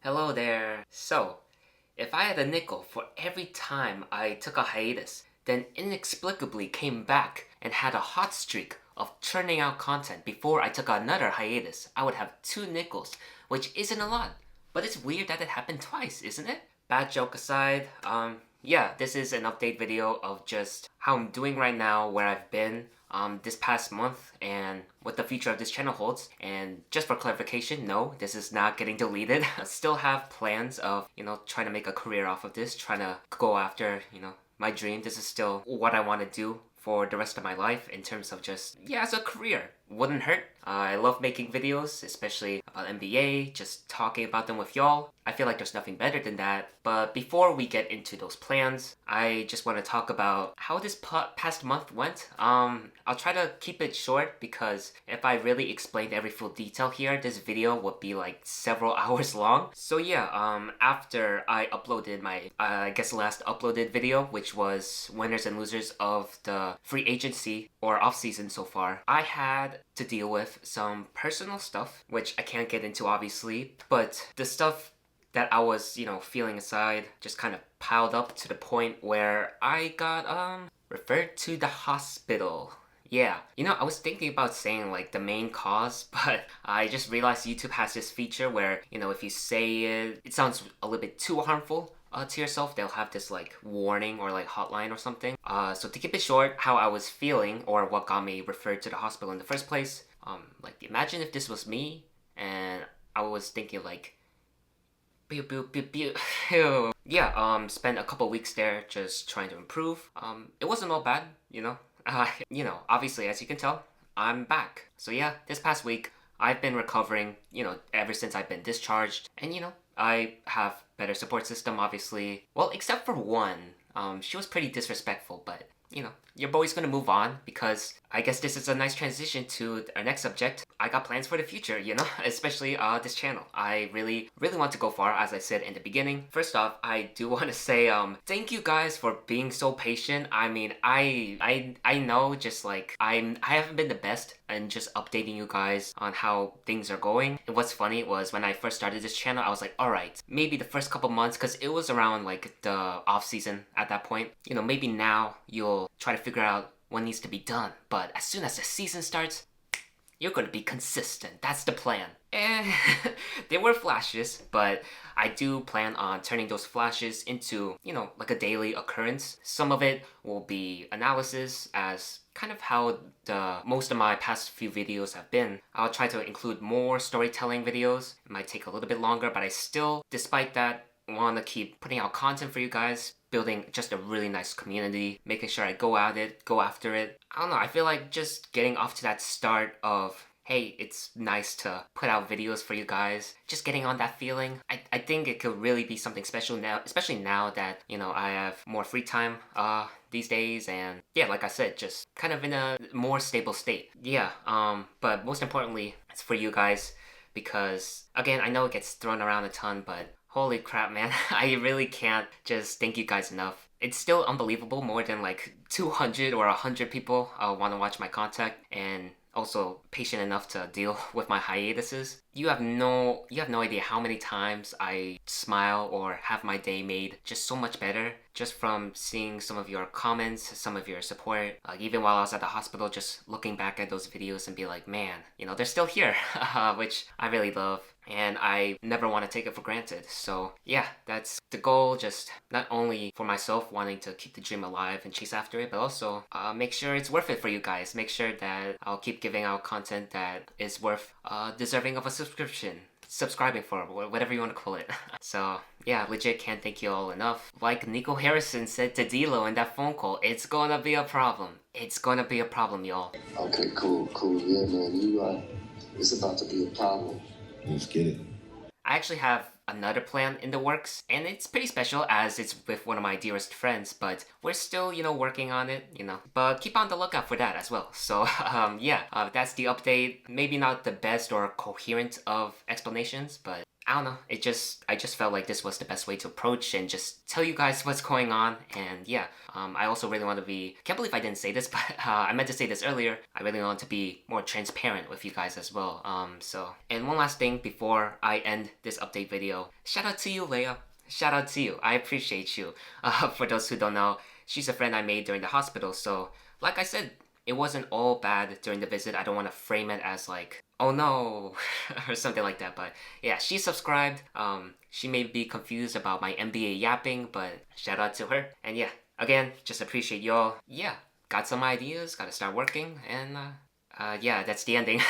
Hello there. So, if I had a nickel for every time I took a hiatus, then inexplicably came back and had a hot streak of churning out content before I took another hiatus, I would have 2 nickels, which isn't a lot. But it's weird that it happened twice, isn't it? Bad joke aside, yeah, this is an update video of just how I'm doing right now, where I've been this past month, and what the future of this channel holds. And just for clarification, no, this is not getting deleted. I still have plans of, trying to make a career off of this, trying to go after, my dream. This is still what I want to do for the rest of my life in terms of just, yeah, as a career. Wouldn't hurt. I love making videos, especially about NBA, just talking about them with y'all. I feel like there's nothing better than that. But before we get into those plans, I just want to talk about how this past month went. I'll try to keep it short because if I really explained every full detail here, this video would be like several hours long. So yeah, after I uploaded my, I guess last uploaded video, which was winners and losers of the free agency or off season so far, I had to deal with some personal stuff, which I can't get into obviously, but the stuff that I was, feeling inside just kind of piled up to the point where I got, referred to the hospital. Yeah, I was thinking about saying like the main cause, but I just realized YouTube has this feature where, if you say it, it sounds a little bit too harmful to yourself, they'll have this like warning or like hotline or something. So to keep it short, how I was feeling or what got me referred to the hospital in the first place, like imagine if this was me and I was thinking like, pew pew pew pew. Yeah, spent a couple weeks there just trying to improve. It wasn't all bad, obviously as you can tell, I'm back. So yeah, this past week I've been recovering, ever since I've been discharged, and I have better support system obviously. Well, except for one. She was pretty disrespectful, but your boy's gonna move on because I guess this is a nice transition to our next subject. I got plans for the future, especially this channel. I really want to go far, as I said in the beginning. First off, I do want to say thank you guys for being so patient. I mean, I know just like I haven't been the best in just updating you guys on how things are going. And what's funny was when I first started this channel, I was like, all right, maybe the first couple months, because it was around like the off season at that point. Maybe now you'll try to figure out what needs to be done. But as soon as the season starts, you're gonna be consistent. That's the plan. And there were flashes, but I do plan on turning those flashes into, like a daily occurrence. Some of it will be analysis, as kind of how the most of my past few videos have been. I'll try to include more storytelling videos. It might take a little bit longer, but I still, despite that, want to keep putting out content for you guys, building just a really nice community, making sure I go after it. I don't know, I feel like just getting off to that start of, hey, it's nice to put out videos for you guys, just getting on that feeling. I think it could really be something special now, especially now that, I have more free time these days, and yeah, like I said, just kind of in a more stable state. Yeah, but most importantly, it's for you guys, because again, I know it gets thrown around a ton, but holy crap, man. I really can't just thank you guys enough. It's still unbelievable, more than like 200 or 100 people want to watch my content, and also patient enough to deal with my hiatuses. You have no idea how many times I smile or have my day made just so much better just from seeing some of your comments, some of your support. Even while I was at the hospital, just looking back at those videos and be like, man, they're still here, which I really love. And I never want to take it for granted. So yeah, that's the goal, just not only for myself wanting to keep the dream alive and chase after it, but also make sure it's worth it for you guys. Make sure that I'll keep giving out content that is worth deserving of a subscription. Subscribing for, whatever you want to call it. So yeah, legit can't thank you all enough. Like Nico Harrison said to D'Lo in that phone call, it's gonna be a problem. It's gonna be a problem, y'all. Okay, cool. Yeah, man, you right. It's about to be a problem. Let's get it. I actually have another plan in the works, and it's pretty special as it's with one of my dearest friends, but we're still, working on it, But keep on the lookout for that as well. So, yeah, that's the update. Maybe not the best or coherent of explanations, but I don't know. I just felt like this was the best way to approach and just tell you guys what's going on. And yeah, I also really want to be. Can't believe I didn't say this, but I meant to say this earlier. I really want to be more transparent with you guys as well. And one last thing before I end this update video. Shout out to you, Leia. Shout out to you. I appreciate you. For those who don't know, she's a friend I made during the hospital. So, like I said, it wasn't all bad during the visit. I don't want to frame it as like, oh no, or something like that. But yeah, she subscribed. She may be confused about my MBA yapping, but shout out to her. And yeah, again, just appreciate y'all. Yeah, got some ideas, gotta start working, and yeah, that's the ending.